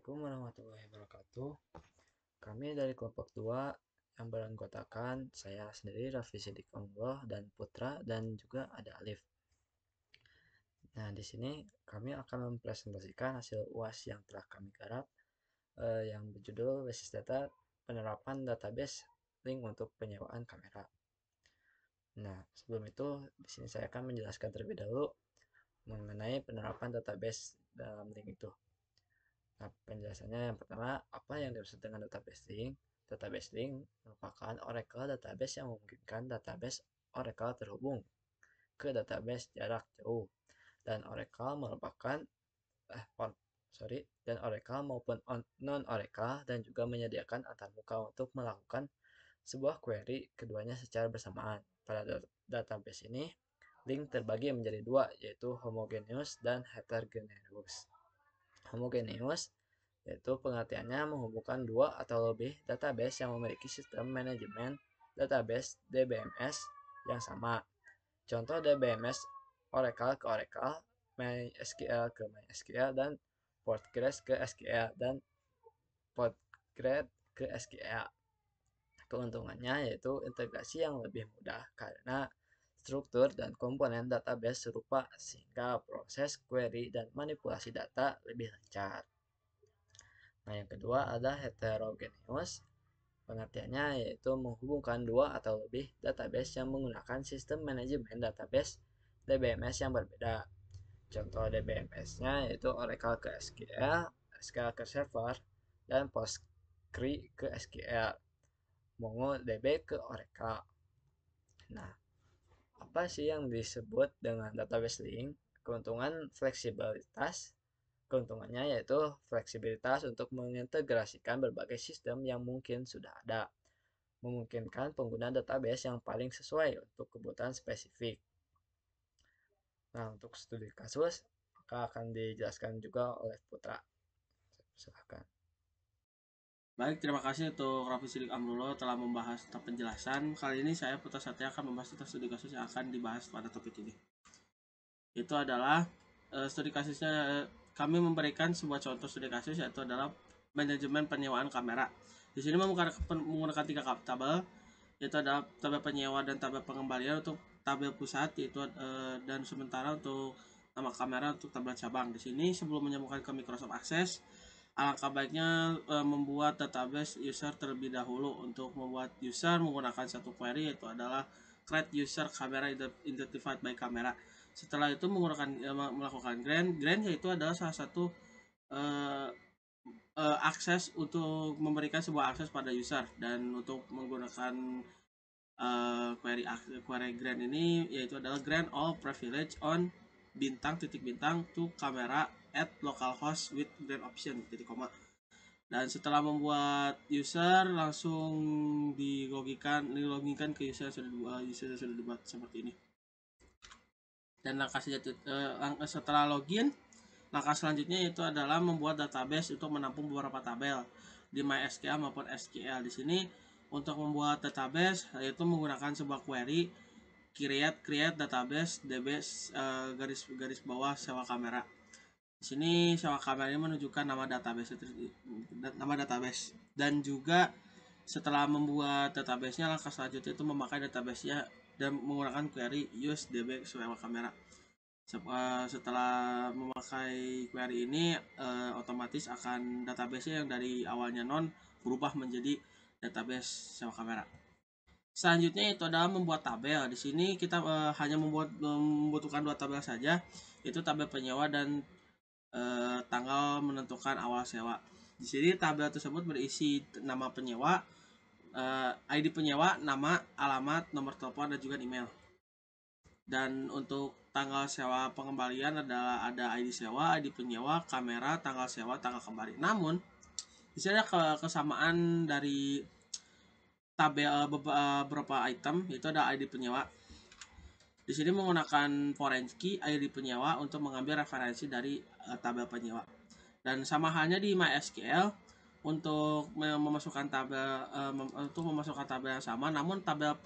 Assalamualaikum warahmatullahi wabarakatuh. Kami dari kelompok 2 yang beranggotakan saya sendiri Raffi Sidik Onggloh dan Putra dan juga ada Alif. Nah, di sini kami akan mempresentasikan hasil UAS yang telah kami garap yang berjudul Basis Data Penerapan Database Link untuk Penyewaan Kamera. Nah, sebelum itu di sini saya akan menjelaskan terlebih dahulu mengenai penerapan database dalam link itu. Nah, penjelasannya yang pertama, apa yang dimaksud dengan database link? Database link merupakan Oracle database yang memungkinkan database Oracle terhubung ke database jarak jauh. Dan Oracle merupakan dan Oracle maupun non-Oracle dan juga menyediakan antarmuka untuk melakukan sebuah query keduanya secara bersamaan. Pada database ini, link terbagi menjadi dua, yaitu homogeneous dan heterogeneous. Homogeneous yaitu pengertiannya menghubungkan dua atau lebih database yang memiliki sistem manajemen database DBMS yang sama. Contoh DBMS Oracle ke Oracle, MySQL ke MySQL, dan Postgres ke SQL, dan Postgres ke SQL. Keuntungannya yaitu integrasi yang lebih mudah karena struktur dan komponen database serupa sehingga proses query dan manipulasi data lebih lancar. Nah, yang kedua ada heterogeneous. Pengertiannya yaitu menghubungkan dua atau lebih database yang menggunakan sistem manajemen database DBMS yang berbeda. Contoh DBMS-nya yaitu Oracle ke SQL, SQL ke Server, dan Postgre ke SQL, MongoDB ke Oracle. Nah, apa sih yang disebut dengan database link? Keuntungan fleksibilitas. Keuntungannya yaitu fleksibilitas untuk mengintegrasikan berbagai sistem yang mungkin sudah ada, memungkinkan pengguna database yang paling sesuai untuk kebutuhan spesifik. Nah, untuk studi kasus, maka akan dijelaskan juga oleh Putra. Silahkan. Baik, terima kasih untuk Raffi Sidik Amrullah telah membahas tentang penjelasan. Kali ini saya Putra Satya akan membahas tentang studi kasus yang akan dibahas pada topik ini. Itu adalah studi kasusnya, kami memberikan sebuah contoh studi kasus yaitu adalah manajemen penyewaan kamera. Di sini menggunakan 3 tabel, yaitu adalah tabel penyewa dan tabel pengembalian untuk tabel pusat, yaitu dan sementara untuk nama kamera untuk tabel cabang. Di sini sebelum menyambungkan ke Microsoft Access, alangkah baiknya membuat database user terlebih dahulu. Untuk membuat user menggunakan satu query, yaitu adalah create user camera identified by camera. Setelah itu melakukan grant yaitu adalah salah satu akses untuk memberikan sebuah akses pada user. Dan untuk menggunakan query grant ini yaitu adalah grant all privilege on bintang to camera at localhost with grant option titik koma. Dan setelah membuat user langsung dilogikan ke user yang sudah dibuat seperti ini. Dan setelah login, langkah selanjutnya itu adalah membuat database untuk menampung beberapa tabel di MySQL maupun SQL. Di sini untuk membuat database yaitu menggunakan sebuah query create database db garis bawah sewa kamera. Di sini sewa kamera ini menunjukkan nama database dan juga setelah membuat database-nya, langkah selanjutnya itu memakai database-nya dan menggunakan query use db sewa kamera. Setelah memakai query ini otomatis akan database yang dari awalnya non berubah menjadi database sewa kamera. Selanjutnya itu adalah membuat tabel. Di sini kita hanya membutuhkan 2 tabel saja, yaitu tabel penyewa dan tanggal menentukan awal sewa. Di sini tabel tersebut berisi nama penyewa, ID penyewa, nama, alamat, nomor telepon, dan juga email. Dan untuk tanggal sewa pengembalian ada ID sewa, ID penyewa, kamera, tanggal sewa, tanggal kembali. Namun di sini ada kesamaan dari tabel beberapa item, yaitu ada ID penyewa. Di sini menggunakan foreign key ID penyewa untuk mengambil referensi dari tabel penyewa. Dan sama halnya di MySQL untuk memasukkan tabel yang sama, namun tabel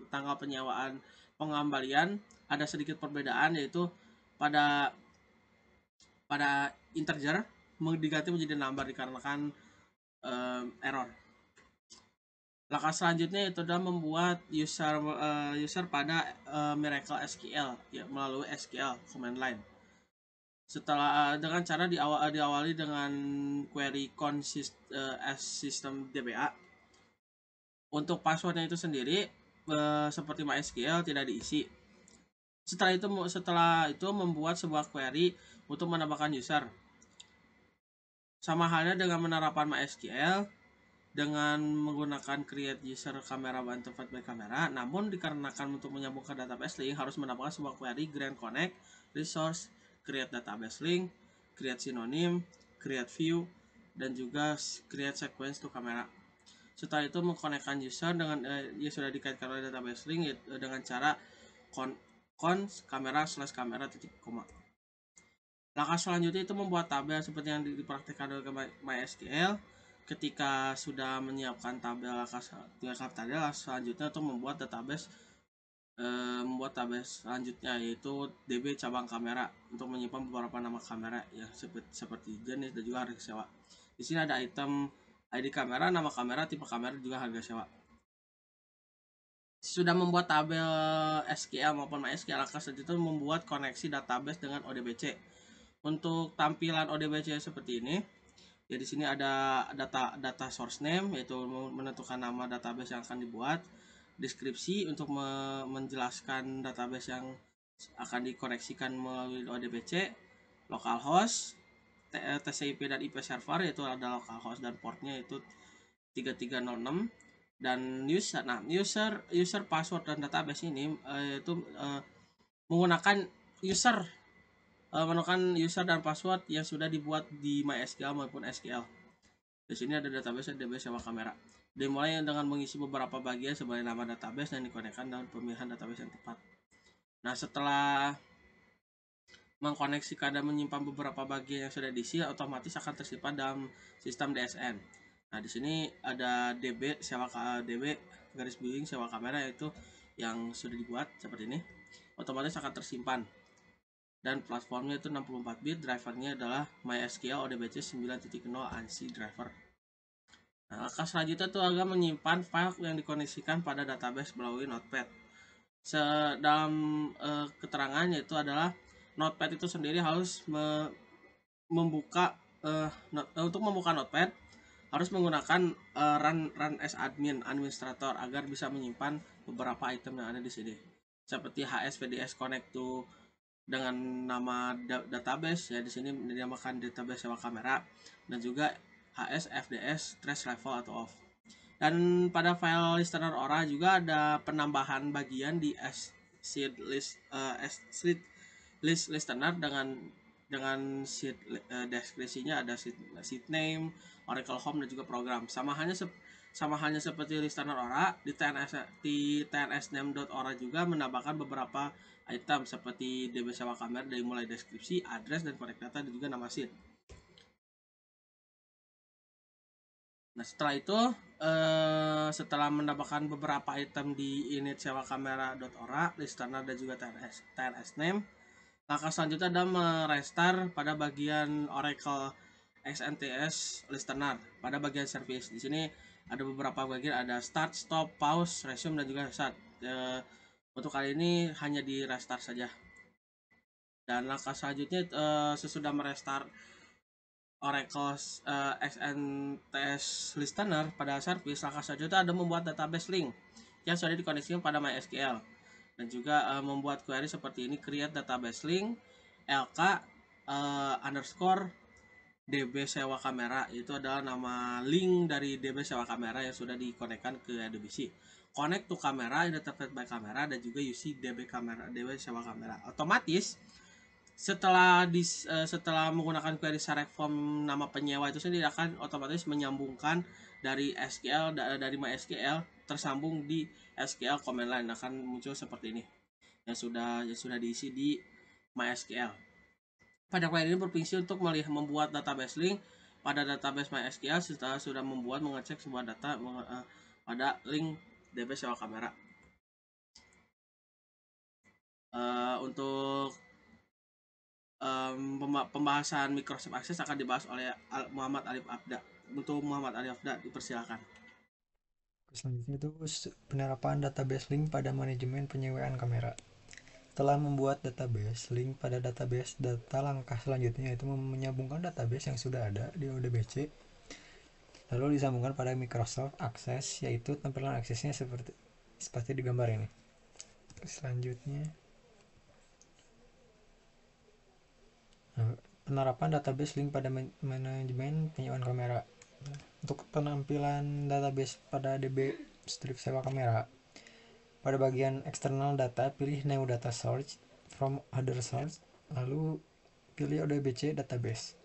tanggal penyewaan pengembalian ada sedikit perbedaan, yaitu pada integer diganti menjadi number dikarenakan error. Langkah selanjutnya itu adalah membuat user pada Miracle SQL ya, melalui SQL command line. Setelah dengan cara diawali dengan query as system DBA. Untuk passwordnya itu sendiri seperti MySQL tidak diisi. Setelah itu membuat sebuah query untuk menambahkan user. Sama halnya dengan menerapkan MySQL dengan menggunakan create user camera interface by camera, namun dikarenakan untuk menyambungkan database link harus menambahkan sebuah query grant connect resource, create database link, create synonym, create view, dan juga create sequence to camera. Setelah itu mengkonekkan user dengan yang sudah dikaitkan oleh database link dengan cara cons kamera slash kamera titik koma. Langkah selanjutnya itu membuat tabel seperti yang dipraktikkan oleh MySQL. Ketika sudah menyiapkan tabel, langkah selanjutnya untuk membuat database selanjutnya yaitu DB cabang kamera untuk menyimpan beberapa nama kamera ya seperti jenis dan juga harga sewa. Di sini ada item ID kamera, nama kamera, tipe kamera, juga harga sewa. Sudah membuat tabel SQL maupun MySQL, langkah selanjutnya membuat koneksi database dengan ODBC. Untuk tampilan ODBC seperti ini, ya di sini ada data source name yaitu menentukan nama database yang akan dibuat, deskripsi untuk menjelaskan database yang akan dikoneksikan melalui ODBC, localhost, TCP dan IP server yaitu ada localhost dan portnya itu 3306, dan user. Nah, user password dan database ini itu menggunakan menggunakan user dan password yang sudah dibuat di MySQL maupun SQL. Di sini ada database DB sewa kamera. Dimulai dengan mengisi beberapa bagian sebagai nama database dan dikonekkan dengan pemilihan database yang tepat. Nah, setelah mengkoneksikan dan menyimpan beberapa bagian yang sudah diisi, otomatis akan tersimpan dalam sistem DSN. Nah, di sini ada DB garis biling sewa kamera yaitu yang sudah dibuat seperti ini. Otomatis akan tersimpan. Dan platformnya itu 64 bit, drivernya adalah MySQL ODBC 9.0 ANSI driver. Nah, langkah selanjutnya itu agak menyimpan file yang dikoneksikan pada database melalui Notepad. Dalam keterangannya itu adalah Notepad itu sendiri harus membuka untuk membuka Notepad harus menggunakan run as administrator agar bisa menyimpan beberapa item yang ada di sini. Seperti HS VDS connect to dengan nama database ya, di sini dinamakan database sewa kamera, dan juga HS FDS trace level atau off. Dan pada file listener Aura juga ada penambahan bagian di sheet list listener dengan sheet deskripsinya ada sheet name, Oracle Home, dan juga program. Sama halnya seperti listener Aura, di TNS name.aura juga menambahkan beberapa item seperti DB sewa kamera dari mulai deskripsi, address, dan connect data, dan juga nama sheet. Nah, setelah itu setelah menambahkan beberapa item di init sewa kamera.aura, listener, dan juga TNS name, langkah selanjutnya adalah merestart pada bagian Oracle XNTS listener pada bagian service. Di sini ada beberapa bagian, ada start, stop, pause, resume, dan juga reset. Untuk kali ini hanya di restart saja. Dan langkah selanjutnya sesudah merestart Oracle XNTS listener pada service, langkah selanjutnya ada membuat database link yang sudah dikoneksikan pada MySQL, dan juga membuat query seperti ini, create database link lk underscore DB sewa kamera. Itu adalah nama link dari DB sewa kamera yang sudah dikonekkan ke ADBC. Connect to kamera, interface by kamera, dan juga UC DB sewa kamera. Otomatis setelah menggunakan query select form nama penyewa itu sendiri akan otomatis menyambungkan dari SQL dari MySQL tersambung di SQL command line, akan muncul seperti ini yang sudah diisi di MySQL. Pada query ini berfungsi untuk membuat database link pada database MySQL setelah sudah mengecek sebuah data pada link DB sewa kamera. Untuk pembahasan Microsoft Access akan dibahas oleh Muhammad Alif Abda. Untuk Muhammad Alif Abda, dipersilakan. Selanjutnya itu penerapan database link pada manajemen penyewaan kamera. Setelah membuat database link pada database data, langkah selanjutnya itu menyambungkan database yang sudah ada di ODBC lalu disambungkan pada Microsoft Access, yaitu tampilan aksesnya seperti di gambar ini. Selanjutnya penerapan database link pada manajemen penyewaan kamera. Untuk penampilan database pada DB strip sewa kamera, pada bagian eksternal data pilih new data source from other source, lalu pilih ODBC database.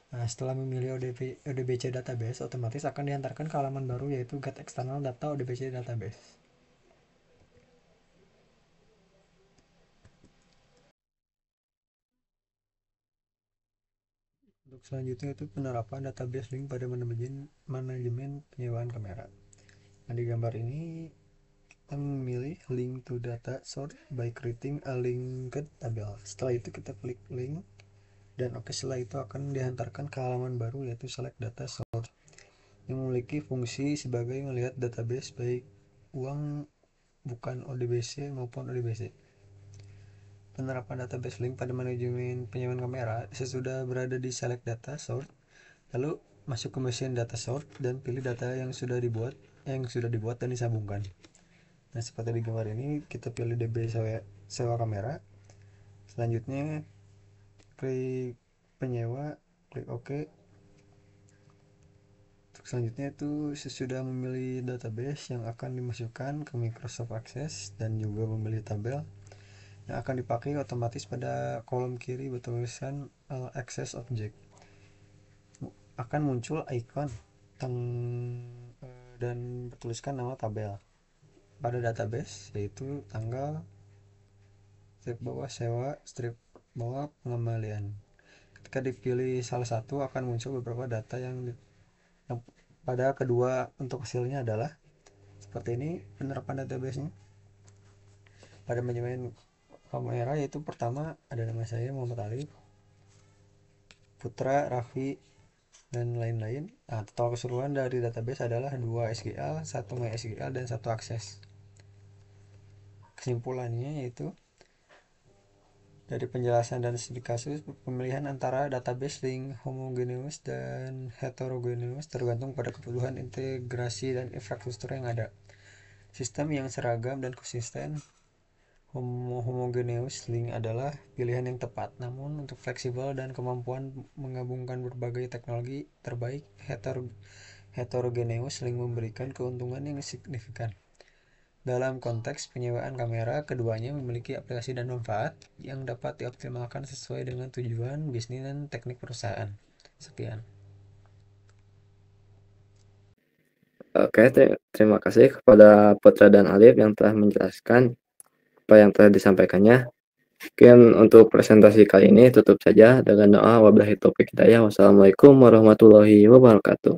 Nah, setelah memilih ODBC database, otomatis akan diantarkan ke halaman baru, yaitu get external data ODBC database. Untuk selanjutnya itu penerapan database link pada manajemen penyewaan kamera. Nah, di gambar ini kita memilih link to data source by creating a linked table. Setelah itu kita klik link dan setelah itu akan dihantarkan ke halaman baru, yaitu select data source, yang memiliki fungsi sebagai melihat database baik uang bukan ODBC maupun ODBC. Penerapan database link pada manajemen penyewaan kamera, sesudah berada di select data source, lalu masuk ke mesin data source dan pilih data yang sudah dibuat dan disambungkan. Nah, seperti di gambar ini, kita pilih DB sewa kamera. Selanjutnya klik penyewa, klik OK. Selanjutnya itu sesudah memilih database yang akan dimasukkan ke Microsoft Access dan juga memilih tabel yang akan dipakai, otomatis pada kolom kiri bertuliskan Access Object akan muncul ikon dan bertuliskan nama tabel pada database, yaitu tanggal, strip bawah sewa, strip bawah pengembalian. Ketika dipilih salah satu, akan muncul beberapa data yang pada kedua untuk hasilnya adalah seperti ini penerapan database-nya. Pada manajemen kamera, yaitu pertama ada nama saya Muhammad Alif, Putra, Raffi, dan lain-lain. Nah, total keseluruhan dari database adalah 2 SQL, 1 MySQL, dan 1 Access. Kesimpulannya yaitu dari penjelasan dan studi kasus, pemilihan antara database link homogeneous dan heterogeneous tergantung pada kebutuhan integrasi dan infrastruktur yang ada. Sistem yang seragam dan konsisten homogeneous link adalah pilihan yang tepat, namun untuk fleksibel dan kemampuan menggabungkan berbagai teknologi terbaik, heterogeneous link memberikan keuntungan yang signifikan. Dalam konteks penyewaan kamera, keduanya memiliki aplikasi dan manfaat yang dapat dioptimalkan sesuai dengan tujuan bisnis dan teknik perusahaan. Sekian. Oke, terima kasih kepada Putra dan Alif yang telah menjelaskan apa yang telah disampaikannya. Mungkin untuk presentasi kali ini tutup saja dengan doa wabillahi taufik hidayah. Wassalamualaikum warahmatullahi wabarakatuh.